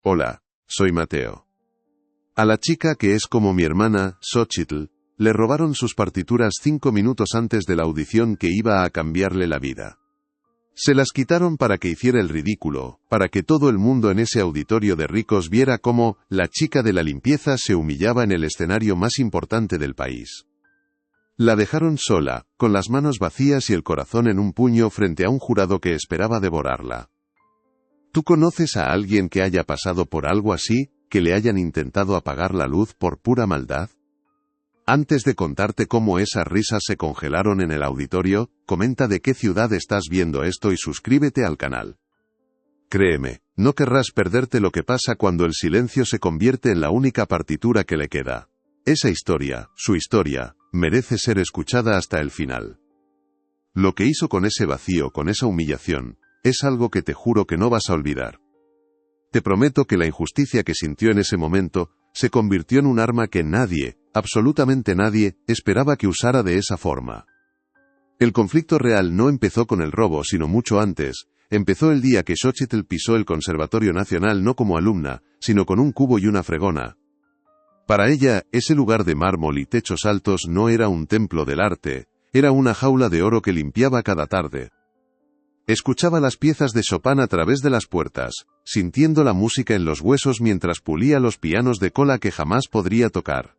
Hola, soy Mateo. A la chica que es como mi hermana, Xochitl, le robaron sus partituras 5 minutos antes de la audición que iba a cambiarle la vida. Se las quitaron para que hiciera el ridículo, para que todo el mundo en ese auditorio de ricos viera cómo la chica de la limpieza se humillaba en el escenario más importante del país. La dejaron sola, con las manos vacías y el corazón en un puño frente a un jurado que esperaba devorarla. ¿Tú conoces a alguien que haya pasado por algo así, que le hayan intentado apagar la luz por pura maldad? Antes de contarte cómo esas risas se congelaron en el auditorio, comenta de qué ciudad estás viendo esto y suscríbete al canal. Créeme, no querrás perderte lo que pasa cuando el silencio se convierte en la única partitura que le queda. Esa historia, su historia, merece ser escuchada hasta el final. Lo que hizo con ese vacío, con esa humillación, es algo que te juro que no vas a olvidar. Te prometo que la injusticia que sintió en ese momento se convirtió en un arma que nadie, absolutamente nadie, esperaba que usara de esa forma. El conflicto real no empezó con el robo, sino mucho antes. Empezó el día que Xochitl pisó el Conservatorio Nacional no como alumna, sino con un cubo y una fregona. Para ella, ese lugar de mármol y techos altos no era un templo del arte, era una jaula de oro que limpiaba cada tarde. Escuchaba las piezas de Chopin a través de las puertas, sintiendo la música en los huesos mientras pulía los pianos de cola que jamás podría tocar.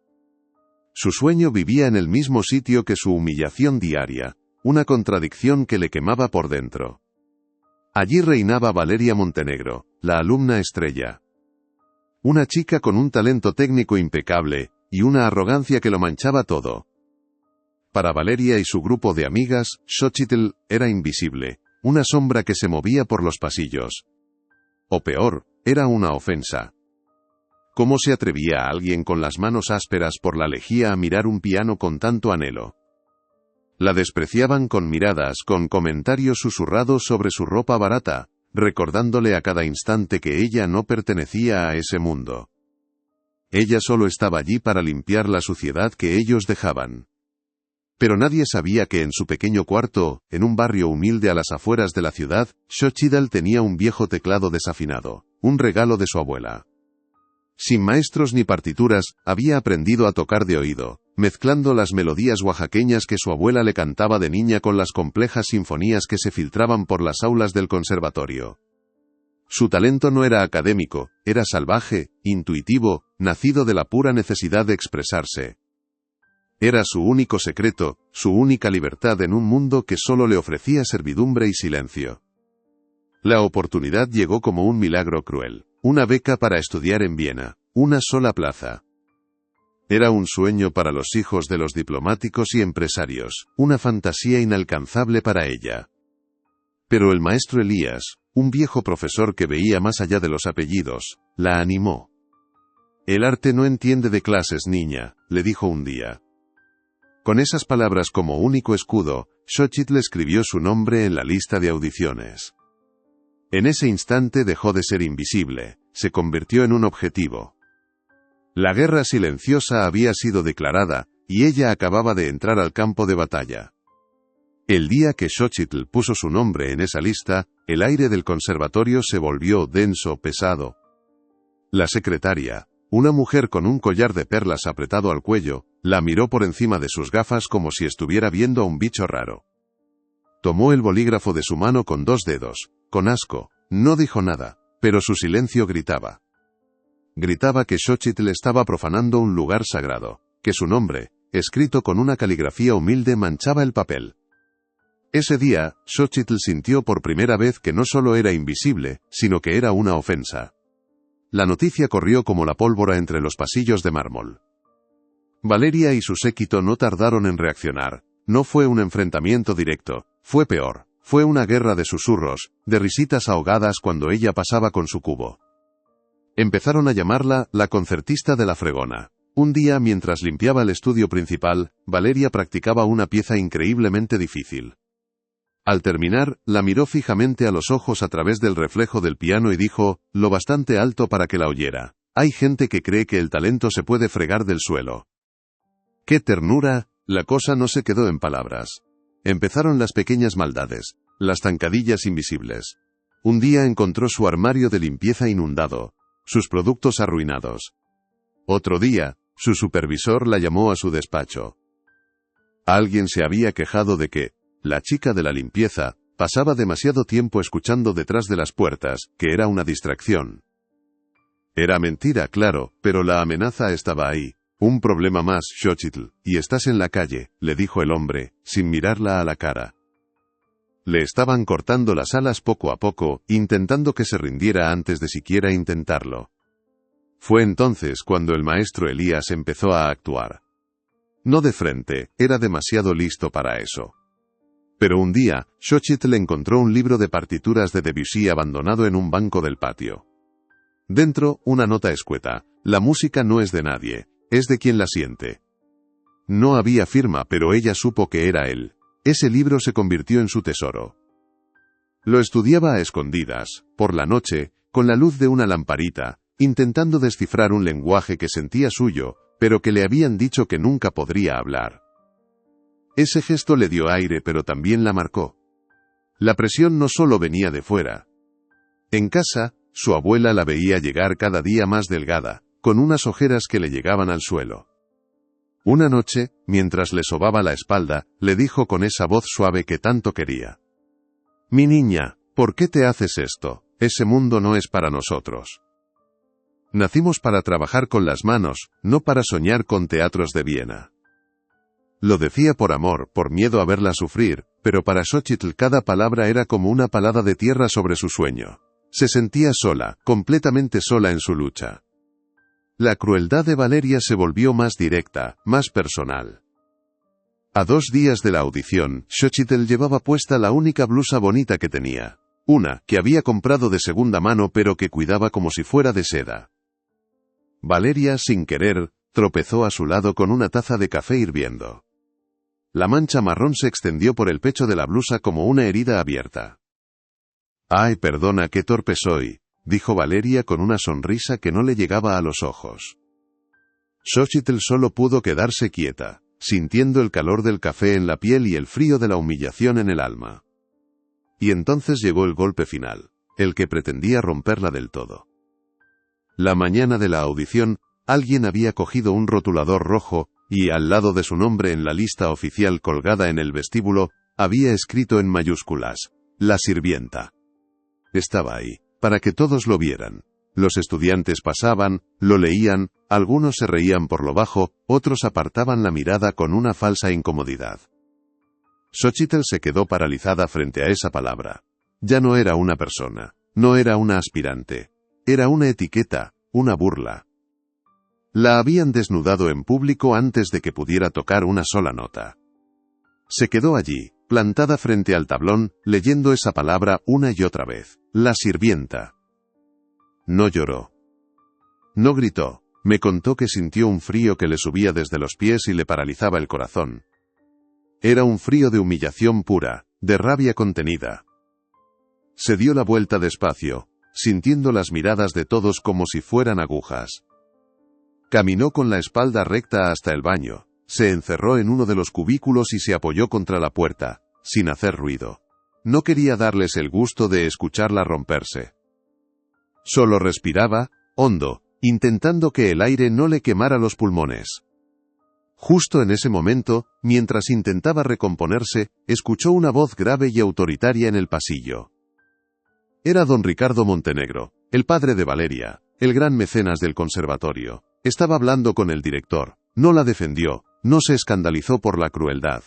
Su sueño vivía en el mismo sitio que su humillación diaria, una contradicción que le quemaba por dentro. Allí reinaba Valeria Montenegro, la alumna estrella. Una chica con un talento técnico impecable, y una arrogancia que lo manchaba todo. Para Valeria y su grupo de amigas, Xochitl era invisible. Una sombra que se movía por los pasillos. O peor, era una ofensa. ¿Cómo se atrevía a alguien con las manos ásperas por la lejía a mirar un piano con tanto anhelo? La despreciaban con miradas, con comentarios susurrados sobre su ropa barata, recordándole a cada instante que ella no pertenecía a ese mundo. Ella solo estaba allí para limpiar la suciedad que ellos dejaban. Pero nadie sabía que en su pequeño cuarto, en un barrio humilde a las afueras de la ciudad, Xochitl tenía un viejo teclado desafinado, un regalo de su abuela. Sin maestros ni partituras, había aprendido a tocar de oído, mezclando las melodías oaxaqueñas que su abuela le cantaba de niña con las complejas sinfonías que se filtraban por las aulas del conservatorio. Su talento no era académico, era salvaje, intuitivo, nacido de la pura necesidad de expresarse. Era su único secreto, su única libertad en un mundo que solo le ofrecía servidumbre y silencio. La oportunidad llegó como un milagro cruel, una beca para estudiar en Viena, una sola plaza. Era un sueño para los hijos de los diplomáticos y empresarios, una fantasía inalcanzable para ella. Pero el maestro Elías, un viejo profesor que veía más allá de los apellidos, la animó. «El arte no entiende de clases, niña», le dijo un día. Con esas palabras como único escudo, Xochitl escribió su nombre en la lista de audiciones. En ese instante dejó de ser invisible, se convirtió en un objetivo. La guerra silenciosa había sido declarada, y ella acababa de entrar al campo de batalla. El día que Xochitl puso su nombre en esa lista, el aire del conservatorio se volvió denso, pesado. La secretaria, una mujer con un collar de perlas apretado al cuello, la miró por encima de sus gafas como si estuviera viendo a un bicho raro. Tomó el bolígrafo de su mano con 2 dedos, con asco, no dijo nada, pero su silencio gritaba. Gritaba que Xochitl estaba profanando un lugar sagrado, que su nombre, escrito con una caligrafía humilde, manchaba el papel. Ese día, Xochitl sintió por primera vez que no solo era invisible, sino que era una ofensa. La noticia corrió como la pólvora entre los pasillos de mármol. Valeria y su séquito no tardaron en reaccionar. No fue un enfrentamiento directo, fue peor, fue una guerra de susurros, de risitas ahogadas cuando ella pasaba con su cubo. Empezaron a llamarla la concertista de la fregona. Un día, mientras limpiaba el estudio principal, Valeria practicaba una pieza increíblemente difícil. Al terminar, la miró fijamente a los ojos a través del reflejo del piano y dijo, lo bastante alto para que la oyera: «Hay gente que cree que el talento se puede fregar del suelo». ¡Qué ternura! La cosa no se quedó en palabras. Empezaron las pequeñas maldades, las zancadillas invisibles. Un día encontró su armario de limpieza inundado. sus productos arruinados. Otro día, su supervisor la llamó a su despacho. Alguien se había quejado de que la chica de la limpieza pasaba demasiado tiempo escuchando detrás de las puertas, que era una distracción. Era mentira, claro, pero la amenaza estaba ahí. Un problema más, Xochitl, y estás en la calle, le dijo el hombre, sin mirarla a la cara. Le estaban cortando las alas poco a poco, intentando que se rindiera antes de siquiera intentarlo. Fue entonces cuando el maestro Elías empezó a actuar. No de frente, era demasiado listo para eso. Pero un día, Xochitl encontró un libro de partituras de Debussy abandonado en un banco del patio. Dentro, una nota escueta: la música no es de nadie, es de quien la siente. No había firma, pero ella supo que era él. Ese libro se convirtió en su tesoro. Lo estudiaba a escondidas, por la noche, con la luz de una lamparita, intentando descifrar un lenguaje que sentía suyo, pero que le habían dicho que nunca podría hablar. Ese gesto le dio aire, pero también la marcó. La presión no solo venía de fuera. En casa, su abuela la veía llegar cada día más delgada, con unas ojeras que le llegaban al suelo. Una noche, mientras le sobaba la espalda, le dijo con esa voz suave que tanto quería: «Mi niña, ¿por qué te haces esto? Ese mundo no es para nosotros. Nacimos para trabajar con las manos, no para soñar con teatros de Viena». Lo decía por amor, por miedo a verla sufrir, pero para Xochitl cada palabra era como una palada de tierra sobre su sueño. Se sentía sola, completamente sola en su lucha. La crueldad de Valeria se volvió más directa, más personal. A 2 días de la audición, Xochitl llevaba puesta la única blusa bonita que tenía. Una, que había comprado de segunda mano pero que cuidaba como si fuera de seda. Valeria, sin querer, tropezó a su lado con una taza de café hirviendo. La mancha marrón se extendió por el pecho de la blusa como una herida abierta. «Ay, perdona, qué torpe soy», dijo Valeria con una sonrisa que no le llegaba a los ojos. Xochitl solo pudo quedarse quieta, sintiendo el calor del café en la piel y el frío de la humillación en el alma. Y entonces llegó el golpe final, el que pretendía romperla del todo. La mañana de la audición, alguien había cogido un rotulador rojo, y al lado de su nombre en la lista oficial colgada en el vestíbulo, había escrito en mayúsculas: «La sirvienta». Estaba ahí, para que todos lo vieran. Los estudiantes pasaban, lo leían, algunos se reían por lo bajo, otros apartaban la mirada con una falsa incomodidad. Xochitl se quedó paralizada frente a esa palabra. Ya no era una persona, no era una aspirante. Era una etiqueta, una burla. La habían desnudado en público antes de que pudiera tocar una sola nota. Se quedó allí, plantada frente al tablón, leyendo esa palabra una y otra vez: la sirvienta. No lloró. No gritó. Me contó que sintió un frío que le subía desde los pies y le paralizaba el corazón. Era un frío de humillación pura, de rabia contenida. Se dio la vuelta despacio, sintiendo las miradas de todos como si fueran agujas. Caminó con la espalda recta hasta el baño, se encerró en uno de los cubículos y se apoyó contra la puerta, sin hacer ruido. No quería darles el gusto de escucharla romperse. Solo respiraba, hondo, intentando que el aire no le quemara los pulmones. Justo en ese momento, mientras intentaba recomponerse, escuchó una voz grave y autoritaria en el pasillo. Era don Ricardo Montenegro, el padre de Valeria, el gran mecenas del conservatorio. Estaba hablando con el director. No la defendió, no se escandalizó por la crueldad.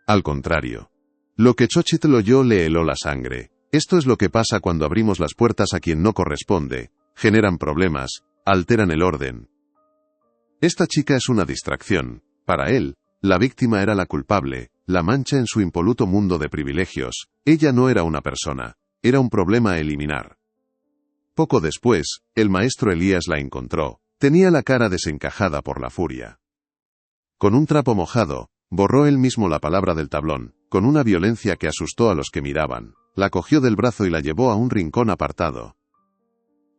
Al contrario. Lo que Xochitl oyó le heló la sangre. Esto es lo que pasa cuando abrimos las puertas a quien no corresponde. Generan problemas, alteran el orden. Esta chica es una distracción. Para él, la víctima era la culpable, la mancha en su impoluto mundo de privilegios. Ella no era una persona, era un problema a eliminar. Poco después, el maestro Elías la encontró. Tenía la cara desencajada por la furia. Con un trapo mojado, borró él mismo la palabra del tablón, con una violencia que asustó a los que miraban. La cogió del brazo y la llevó a un rincón apartado.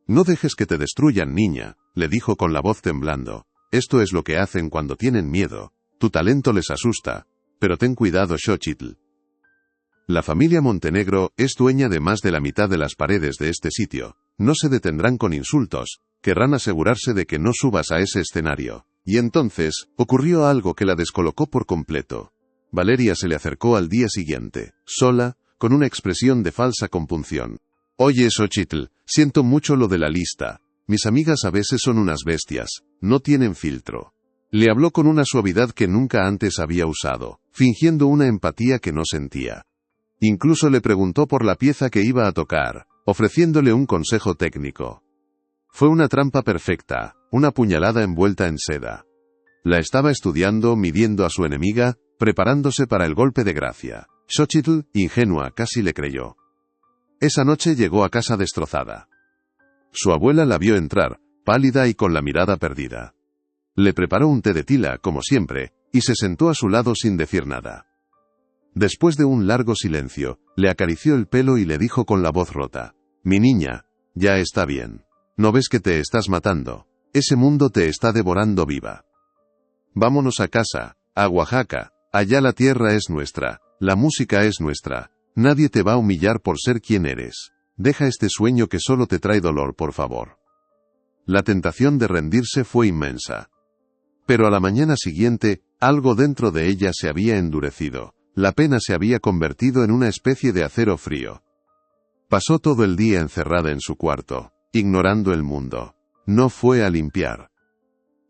«No dejes que te destruyan, niña», le dijo con la voz temblando. «Esto es lo que hacen cuando tienen miedo. Tu talento les asusta. Pero ten cuidado, Xochitl. La familia Montenegro es dueña de más de la mitad de las paredes de este sitio. No se detendrán con insultos, querrán asegurarse de que no subas a ese escenario. Y entonces, ocurrió algo que la descolocó por completo. Valeria se le acercó al día siguiente, sola, con una expresión de falsa compunción. Oye, Xochitl, siento mucho lo de la lista. Mis amigas a veces son unas bestias, no tienen filtro. Le habló con una suavidad que nunca antes había usado, fingiendo una empatía que no sentía. Incluso le preguntó por la pieza que iba a tocar, ofreciéndole un consejo técnico. Fue una trampa perfecta, una puñalada envuelta en seda. La estaba estudiando, midiendo a su enemiga, preparándose para el golpe de gracia. Xochitl, ingenua, casi le creyó. Esa noche llegó a casa destrozada. Su abuela la vio entrar, pálida y con la mirada perdida. Le preparó un té de tila, como siempre, y se sentó a su lado sin decir nada. Después de un largo silencio, le acarició el pelo y le dijo con la voz rota: «Mi niña, ya está bien. ¿No ves que te estás matando? Ese mundo te está devorando viva. Vámonos a casa, a Oaxaca, allá la tierra es nuestra, la música es nuestra, nadie te va a humillar por ser quien eres. Deja este sueño que solo te trae dolor, por favor». La tentación de rendirse fue inmensa. Pero a la mañana siguiente, algo dentro de ella se había endurecido, la pena se había convertido en una especie de acero frío. Pasó todo el día encerrada en su cuarto, ignorando el mundo. No fue a limpiar.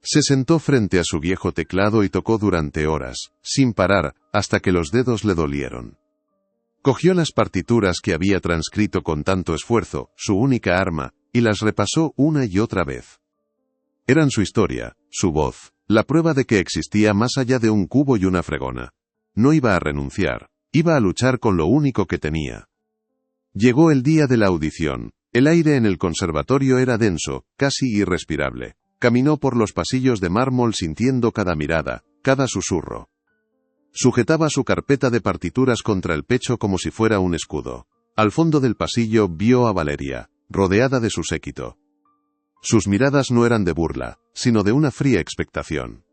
Se sentó frente a su viejo teclado y tocó durante horas, sin parar, hasta que los dedos le dolieron. Cogió las partituras que había transcrito con tanto esfuerzo, su única arma, y las repasó una y otra vez. Eran su historia, su voz, la prueba de que existía más allá de un cubo y una fregona. No iba a renunciar, iba a luchar con lo único que tenía. Llegó el día de la audición. El aire en el conservatorio era denso, casi irrespirable. Caminó por los pasillos de mármol sintiendo cada mirada, cada susurro. Sujetaba su carpeta de partituras contra el pecho como si fuera un escudo. Al fondo del pasillo vio a Valeria, rodeada de su séquito. Sus miradas no eran de burla, sino de una fría expectación.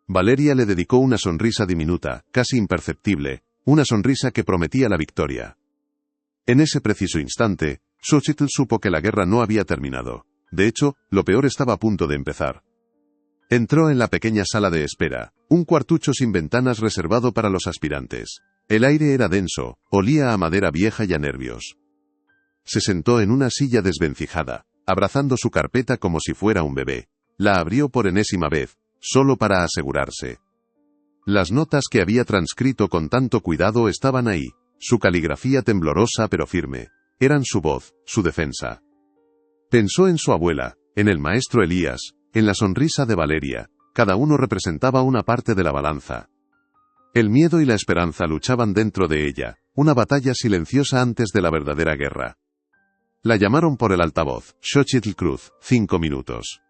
Valeria le dedicó una sonrisa diminuta, casi imperceptible, una sonrisa que prometía la victoria. En ese preciso instante, Xochitl supo que la guerra no había terminado. De hecho, lo peor estaba a punto de empezar. Entró en la pequeña sala de espera, un cuartucho sin ventanas reservado para los aspirantes. El aire era denso, olía a madera vieja y a nervios. Se sentó en una silla desvencijada, abrazando su carpeta como si fuera un bebé. La abrió por enésima vez, solo para asegurarse. Las notas que había transcrito con tanto cuidado estaban ahí, su caligrafía temblorosa pero firme. Eran su voz, su defensa. Pensó en su abuela, en el maestro Elías, en la sonrisa de Valeria. Cada uno representaba una parte de la balanza. El miedo y la esperanza luchaban dentro de ella, una batalla silenciosa antes de la verdadera guerra. La llamaron por el altavoz: Xochitl Cruz, 5 minutos.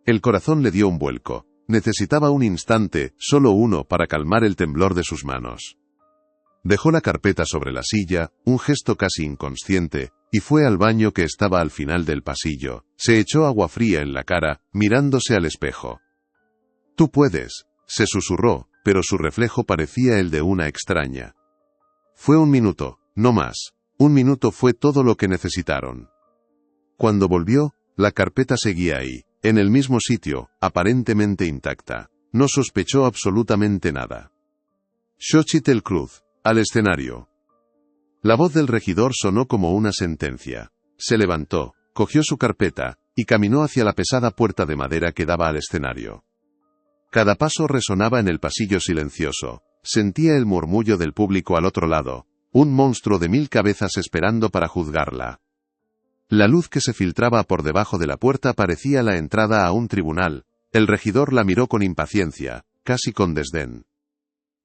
El corazón le dio un vuelco. Necesitaba un instante, solo uno, para calmar el temblor de sus manos. Dejó la carpeta sobre la silla, un gesto casi inconsciente, y fue al baño que estaba al final del pasillo. Se echó agua fría en la cara, mirándose al espejo. «Tú puedes», se susurró, pero su reflejo parecía el de una extraña. Fue un minuto, no más. Un minuto fue todo lo que necesitaron. Cuando volvió, la carpeta seguía ahí, en el mismo sitio, aparentemente intacta. No sospechó absolutamente nada. Xochitl Cruz, al escenario. La voz del regidor sonó como una sentencia. Se levantó, cogió su carpeta, y caminó hacia la pesada puerta de madera que daba al escenario. Cada paso resonaba en el pasillo silencioso. Sentía el murmullo del público al otro lado, un monstruo de 1000 cabezas esperando para juzgarla. La luz que se filtraba por debajo de la puerta parecía la entrada a un tribunal. El regidor la miró con impaciencia, casi con desdén.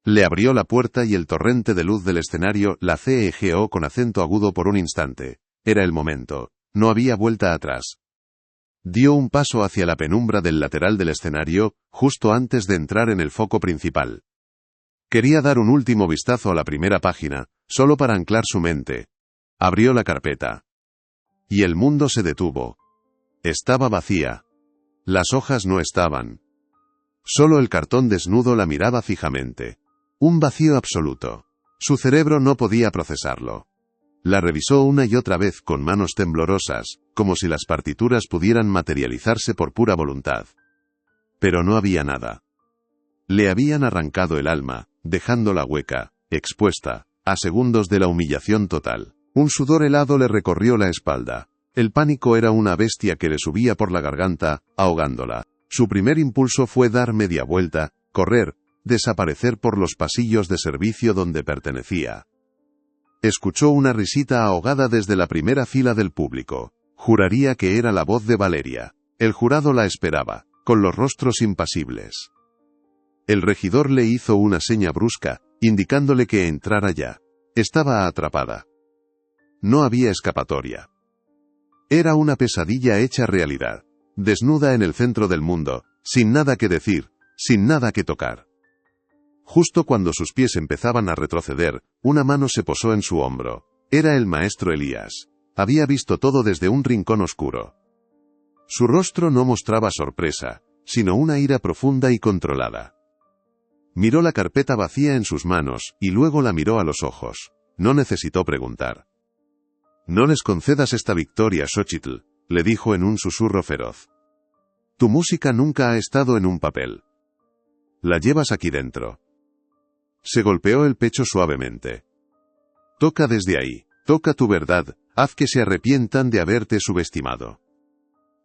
Le abrió la puerta y el torrente de luz del escenario la cegueó con acento agudo por un instante. Era el momento. No había vuelta atrás. Dio un paso hacia la penumbra del lateral del escenario, justo antes de entrar en el foco principal. Quería dar un último vistazo a la primera página, solo para anclar su mente. Abrió la carpeta. Y el mundo se detuvo. Estaba vacía. Las hojas no estaban. Solo el cartón desnudo la miraba fijamente. Un vacío absoluto. Su cerebro no podía procesarlo. La revisó una y otra vez con manos temblorosas, como si las partituras pudieran materializarse por pura voluntad. Pero no había nada. Le habían arrancado el alma, dejándola hueca, expuesta, a segundos de la humillación total. Un sudor helado le recorrió la espalda. El pánico era una bestia que le subía por la garganta, ahogándola. Su primer impulso fue dar media vuelta, correr, desaparecer por los pasillos de servicio donde pertenecía. Escuchó una risita ahogada desde la primera fila del público. Juraría que era la voz de Valeria. El jurado la esperaba, con los rostros impasibles. El regidor le hizo una seña brusca, indicándole que entrara ya. Estaba atrapada. No había escapatoria. Era una pesadilla hecha realidad, desnuda en el centro del mundo, sin nada que decir, sin nada que tocar. Justo cuando sus pies empezaban a retroceder, una mano se posó en su hombro. Era el maestro Elías. Había visto todo desde un rincón oscuro. Su rostro no mostraba sorpresa, sino una ira profunda y controlada. Miró la carpeta vacía en sus manos, y luego la miró a los ojos. No necesitó preguntar. «No les concedas esta victoria, Xochitl», le dijo en un susurro feroz. «Tu música nunca ha estado en un papel. La llevas aquí dentro». Se golpeó el pecho suavemente. «Toca desde ahí, toca tu verdad, haz que se arrepientan de haberte subestimado».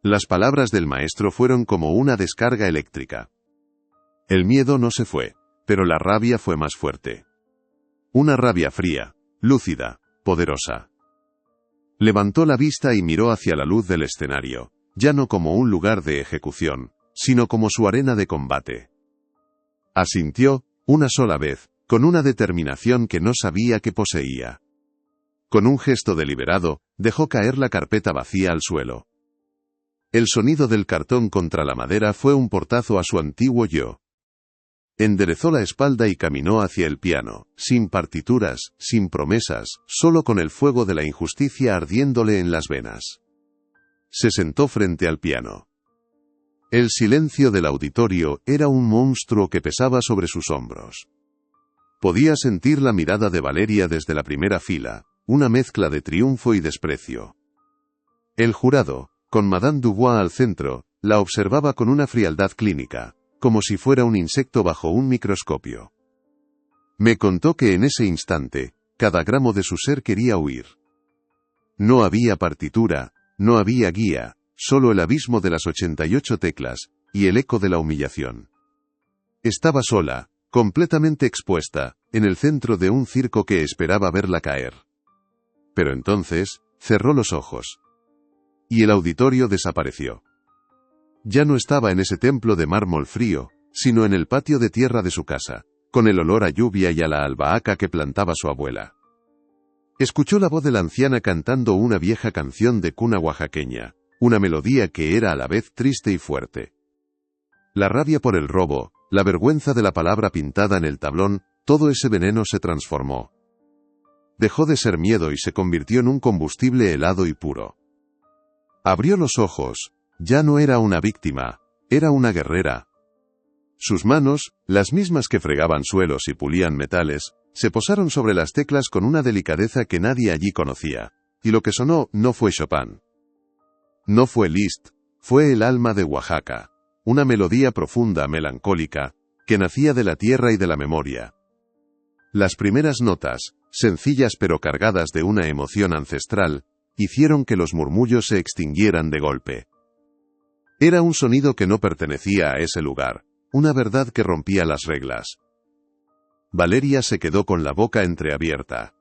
Las palabras del maestro fueron como una descarga eléctrica. El miedo no se fue, pero la rabia fue más fuerte. Una rabia fría, lúcida, poderosa. Levantó la vista y miró hacia la luz del escenario, ya no como un lugar de ejecución, sino como su arena de combate. Asintió, una sola vez, con una determinación que no sabía que poseía. Con un gesto deliberado, dejó caer la carpeta vacía al suelo. El sonido del cartón contra la madera fue un portazo a su antiguo yo. Enderezó la espalda y caminó hacia el piano, sin partituras, sin promesas, solo con el fuego de la injusticia ardiéndole en las venas. Se sentó frente al piano. El silencio del auditorio era un monstruo que pesaba sobre sus hombros. Podía sentir la mirada de Valeria desde la primera fila, una mezcla de triunfo y desprecio. El jurado, con Madame Dubois al centro, la observaba con una frialdad clínica, como si fuera un insecto bajo un microscopio. Me contó que en ese instante, cada gramo de su ser quería huir. No había partitura, no había guía, solo el abismo de las 88 teclas, y el eco de la humillación. Estaba sola, completamente expuesta, en el centro de un circo que esperaba verla caer. Pero entonces, cerró los ojos. Y el auditorio desapareció. Ya no estaba en ese templo de mármol frío, sino en el patio de tierra de su casa, con el olor a lluvia y a la albahaca que plantaba su abuela. Escuchó la voz de la anciana cantando una vieja canción de cuna oaxaqueña, una melodía que era a la vez triste y fuerte. La rabia por el robo, la vergüenza de la palabra pintada en el tablón, todo ese veneno se transformó. Dejó de ser miedo y se convirtió en un combustible helado y puro. Abrió los ojos. Ya no era una víctima, era una guerrera. Sus manos, las mismas que fregaban suelos y pulían metales, se posaron sobre las teclas con una delicadeza que nadie allí conocía, y lo que sonó no fue Chopin. No fue Liszt, fue el alma de Oaxaca, una melodía profunda, melancólica, que nacía de la tierra y de la memoria. Las primeras notas, sencillas pero cargadas de una emoción ancestral, hicieron que los murmullos se extinguieran de golpe. Era un sonido que no pertenecía a ese lugar, una verdad que rompía las reglas. Valeria se quedó con la boca entreabierta.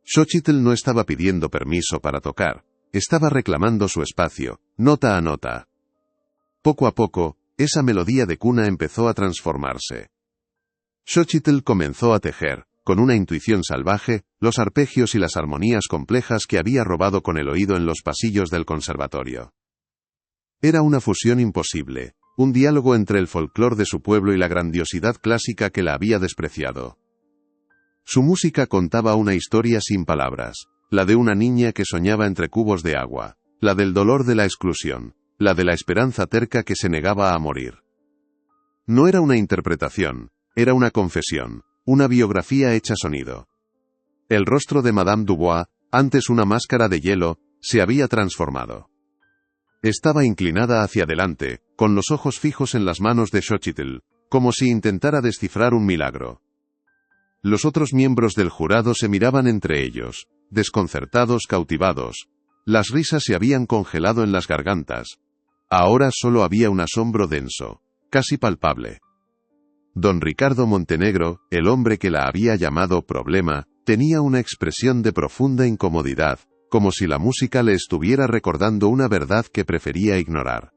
Xochitl no estaba pidiendo permiso para tocar, estaba reclamando su espacio, nota a nota. Poco a poco, esa melodía de cuna empezó a transformarse. Xochitl comenzó a tejer, con una intuición salvaje, los arpegios y las armonías complejas que había robado con el oído en los pasillos del conservatorio. Era una fusión imposible, un diálogo entre el folclore de su pueblo y la grandiosidad clásica que la había despreciado. Su música contaba una historia sin palabras, la de una niña que soñaba entre cubos de agua, la del dolor de la exclusión, la de la esperanza terca que se negaba a morir. No era una interpretación, era una confesión, una biografía hecha sonido. El rostro de Madame Dubois, antes una máscara de hielo, Se había transformado. Estaba inclinada hacia adelante, con los ojos fijos en las manos de Xochitl, como si intentara descifrar un milagro. Los otros miembros del jurado se miraban entre ellos, desconcertados, cautivados. Las risas se habían congelado en las gargantas. Ahora solo había un asombro denso, casi palpable. Don Ricardo Montenegro, el hombre que la había llamado Problema, tenía una expresión de profunda incomodidad, como si la música le estuviera recordando una verdad que prefería ignorar.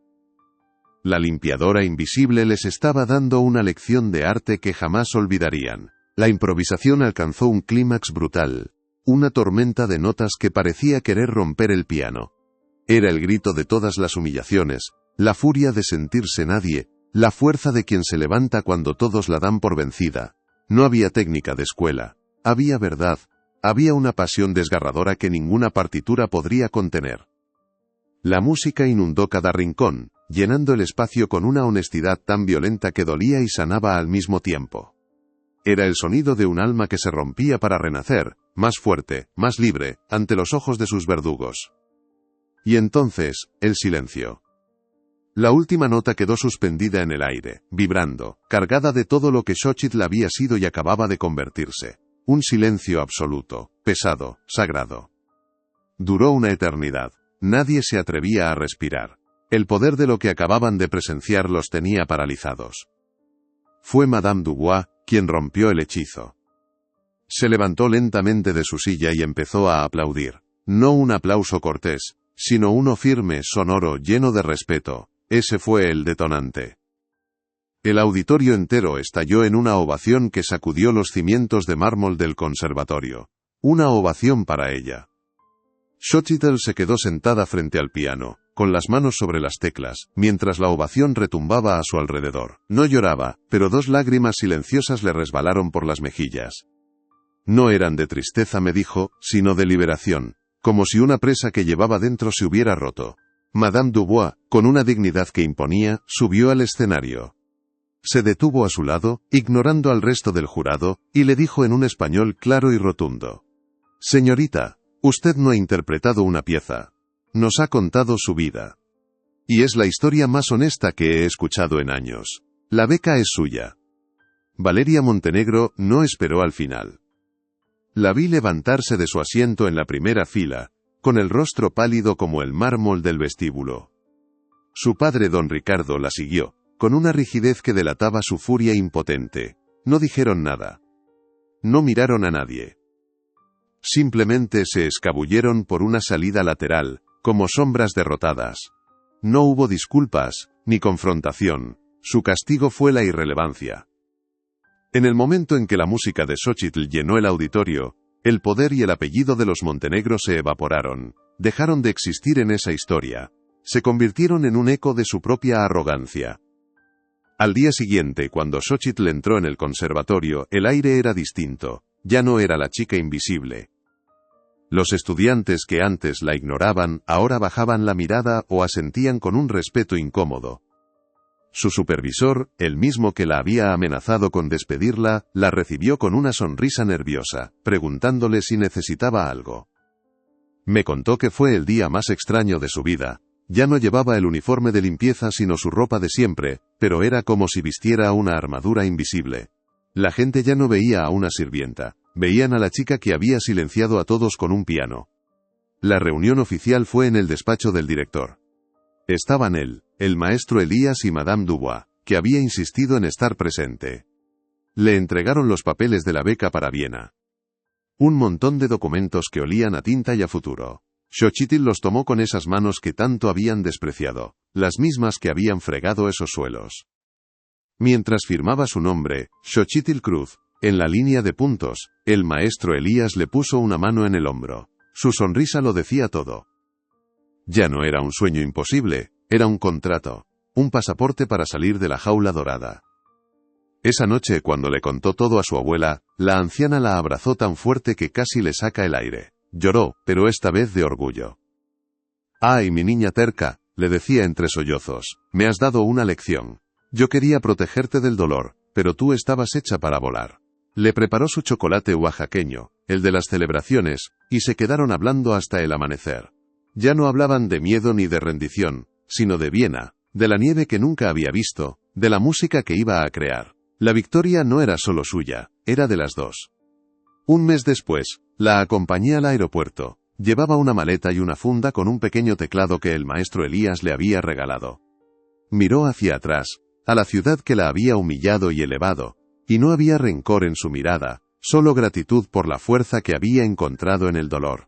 La limpiadora invisible les estaba dando una lección de arte que jamás olvidarían. La improvisación alcanzó un clímax brutal, una tormenta de notas que parecía querer romper el piano. Era el grito de todas las humillaciones, la furia de sentirse nadie, la fuerza de quien se levanta cuando todos la dan por vencida. No había técnica de escuela, había verdad, había una pasión desgarradora que ninguna partitura podría contener. La música inundó cada rincón, llenando el espacio con una honestidad tan violenta que dolía y sanaba al mismo tiempo. Era el sonido de un alma que se rompía para renacer, más fuerte, más libre, ante los ojos de sus verdugos. Y entonces, el silencio. La última nota quedó suspendida en el aire, vibrando, cargada de todo lo que Xochitl había sido y acababa de convertirse. Un silencio absoluto, pesado, sagrado. Duró una eternidad. Nadie se atrevía a respirar. El poder de lo que acababan de presenciar los tenía paralizados. Fue Madame Dubois quien rompió el hechizo. Se levantó lentamente de su silla y empezó a aplaudir. No un aplauso cortés, sino uno firme, sonoro, lleno de respeto. Ese fue el detonante. El auditorio entero estalló en una ovación que sacudió los cimientos de mármol del conservatorio. Una ovación para ella. Xochitl se quedó sentada frente al piano, con las manos sobre las teclas, mientras la ovación retumbaba a su alrededor. No lloraba, pero 2 lágrimas silenciosas le resbalaron por las mejillas. No eran de tristeza, me dijo, sino de liberación, como si una presa que llevaba dentro se hubiera roto. Madame Dubois, con una dignidad que imponía, subió al escenario. Se detuvo a su lado, ignorando al resto del jurado, y le dijo en un español claro y rotundo: «Señorita, usted no ha interpretado una pieza. Nos ha contado su vida. Y es la historia más honesta que he escuchado en años. La beca es suya». Valeria Montenegro no esperó al final. La vi levantarse de su asiento en la primera fila, con el rostro pálido como el mármol del vestíbulo. Su padre don Ricardo la siguió, con una rigidez que delataba su furia impotente. No dijeron nada. No miraron a nadie. Simplemente se escabulleron por una salida lateral, como sombras derrotadas. No hubo disculpas, ni confrontación. Su castigo fue la irrelevancia. En el momento en que la música de Xochitl llenó el auditorio, el poder y el apellido de los Montenegro se evaporaron, dejaron de existir en esa historia. Se convirtieron en un eco de su propia arrogancia. Al día siguiente, cuando Xochitl entró en el conservatorio, el aire era distinto. Ya no era la chica invisible. Los estudiantes que antes la ignoraban, ahora bajaban la mirada o asentían con un respeto incómodo. Su supervisor, el mismo que la había amenazado con despedirla, la recibió con una sonrisa nerviosa, preguntándole si necesitaba algo. Me contó que fue el día más extraño de su vida. Ya no llevaba el uniforme de limpieza sino su ropa de siempre, pero era como si vistiera una armadura invisible. La gente ya no veía a una sirvienta, veían a la chica que había silenciado a todos con un piano. La reunión oficial fue en el despacho del director. Estaban él, el maestro Elías y Madame Dubois, que había insistido en estar presente. Le entregaron los papeles de la beca para Viena. Un montón de documentos que olían a tinta y a futuro. Xochitl los tomó con esas manos que tanto habían despreciado, las mismas que habían fregado esos suelos. Mientras firmaba su nombre, Xochitl Cruz, en la línea de puntos, el maestro Elías le puso una mano en el hombro. Su sonrisa lo decía todo. Ya no era un sueño imposible, era un contrato, un pasaporte para salir de la jaula dorada. Esa noche, cuando le contó todo a su abuela, la anciana la abrazó tan fuerte que casi le saca el aire. Lloró, pero esta vez de orgullo. «Ay, mi niña terca», le decía entre sollozos, «me has dado una lección. Yo quería protegerte del dolor, pero tú estabas hecha para volar». Le preparó su chocolate oaxaqueño, el de las celebraciones, y se quedaron hablando hasta el amanecer. Ya no hablaban de miedo ni de rendición, sino de Viena, de la nieve que nunca había visto, de la música que iba a crear. La victoria no era solo suya, era de las dos. Un mes después, la acompañé al aeropuerto. Llevaba una maleta y una funda con un pequeño teclado que el maestro Elías le había regalado. Miró hacia atrás, a la ciudad que la había humillado y elevado, y no había rencor en su mirada, solo gratitud por la fuerza que había encontrado en el dolor.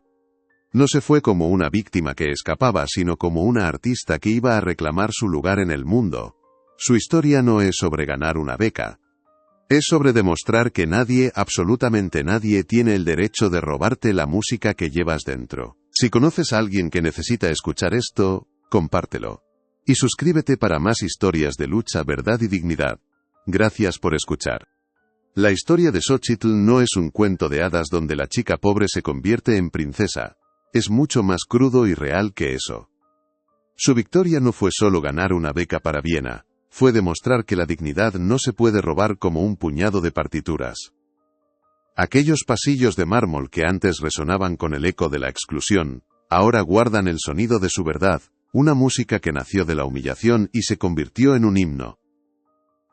No se fue como una víctima que escapaba, sino como una artista que iba a reclamar su lugar en el mundo. Su historia no es sobre ganar una beca. Es sobre demostrar que nadie, absolutamente nadie, tiene el derecho de robarte la música que llevas dentro. Si conoces a alguien que necesita escuchar esto, compártelo. Y suscríbete para más historias de lucha, verdad y dignidad. Gracias por escuchar. La historia de Xochitl no es un cuento de hadas donde la chica pobre se convierte en princesa. Es mucho más crudo y real que eso. Su victoria no fue solo ganar una beca para Viena, fue demostrar que la dignidad no se puede robar como un puñado de partituras. Aquellos pasillos de mármol que antes resonaban con el eco de la exclusión, ahora guardan el sonido de su verdad, una música que nació de la humillación y se convirtió en un himno.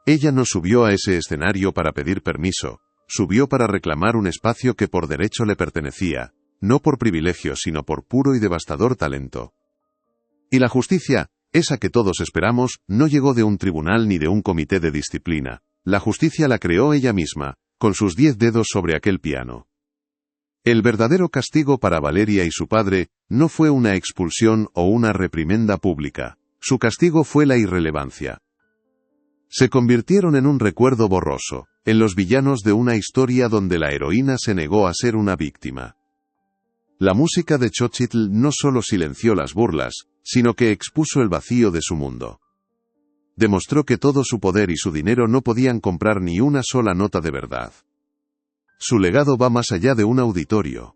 Ella no subió a ese escenario para pedir permiso, subió para reclamar un espacio que por derecho le pertenecía, no por privilegio sino por puro y devastador talento. Y la justicia, esa que todos esperamos, no llegó de un tribunal ni de un comité de disciplina. La justicia la creó ella misma, con sus 10 dedos sobre aquel piano. El verdadero castigo para Valeria y su padre no fue una expulsión o una reprimenda pública. Su castigo fue la irrelevancia. Se convirtieron en un recuerdo borroso, en los villanos de una historia donde la heroína se negó a ser una víctima. La música de Xochitl no solo silenció las burlas, sino que expuso el vacío de su mundo. Demostró que todo su poder y su dinero no podían comprar ni una sola nota de verdad. Su legado va más allá de un auditorio.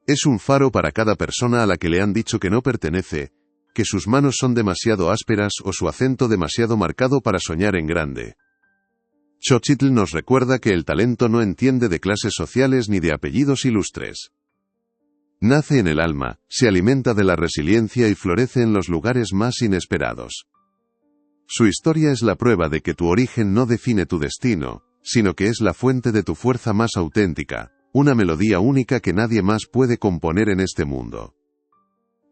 Es un faro para cada persona a la que le han dicho que no pertenece, que sus manos son demasiado ásperas o su acento demasiado marcado para soñar en grande. Xochitl nos recuerda que el talento no entiende de clases sociales ni de apellidos ilustres. Nace en el alma, se alimenta de la resiliencia y florece en los lugares más inesperados. Su historia es la prueba de que tu origen no define tu destino, sino que es la fuente de tu fuerza más auténtica, una melodía única que nadie más puede componer en este mundo.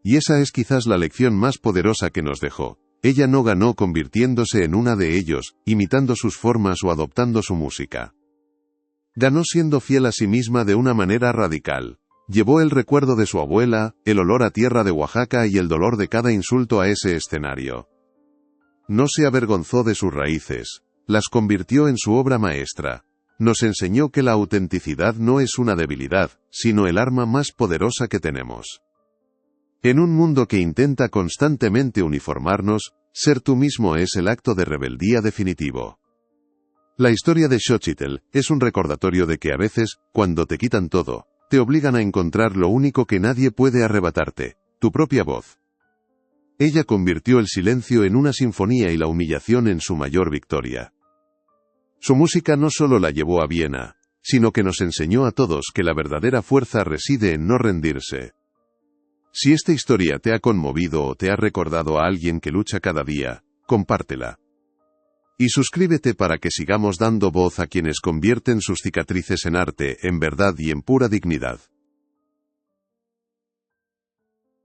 Y esa es quizás la lección más poderosa que nos dejó. Ella no ganó convirtiéndose en una de ellos, imitando sus formas o adoptando su música. Ganó siendo fiel a sí misma de una manera radical. Llevó el recuerdo de su abuela, el olor a tierra de Oaxaca y el dolor de cada insulto a ese escenario. No se avergonzó de sus raíces, las convirtió en su obra maestra. Nos enseñó que la autenticidad no es una debilidad, sino el arma más poderosa que tenemos. En un mundo que intenta constantemente uniformarnos, ser tú mismo es el acto de rebeldía definitivo. La historia de Xochitl es un recordatorio de que a veces, cuando te quitan todo, te obligan a encontrar lo único que nadie puede arrebatarte, tu propia voz. Ella convirtió el silencio en una sinfonía y la humillación en su mayor victoria. Su música no solo la llevó a Viena, sino que nos enseñó a todos que la verdadera fuerza reside en no rendirse. Si esta historia te ha conmovido o te ha recordado a alguien que lucha cada día, compártela. Y suscríbete para que sigamos dando voz a quienes convierten sus cicatrices en arte, en verdad y en pura dignidad.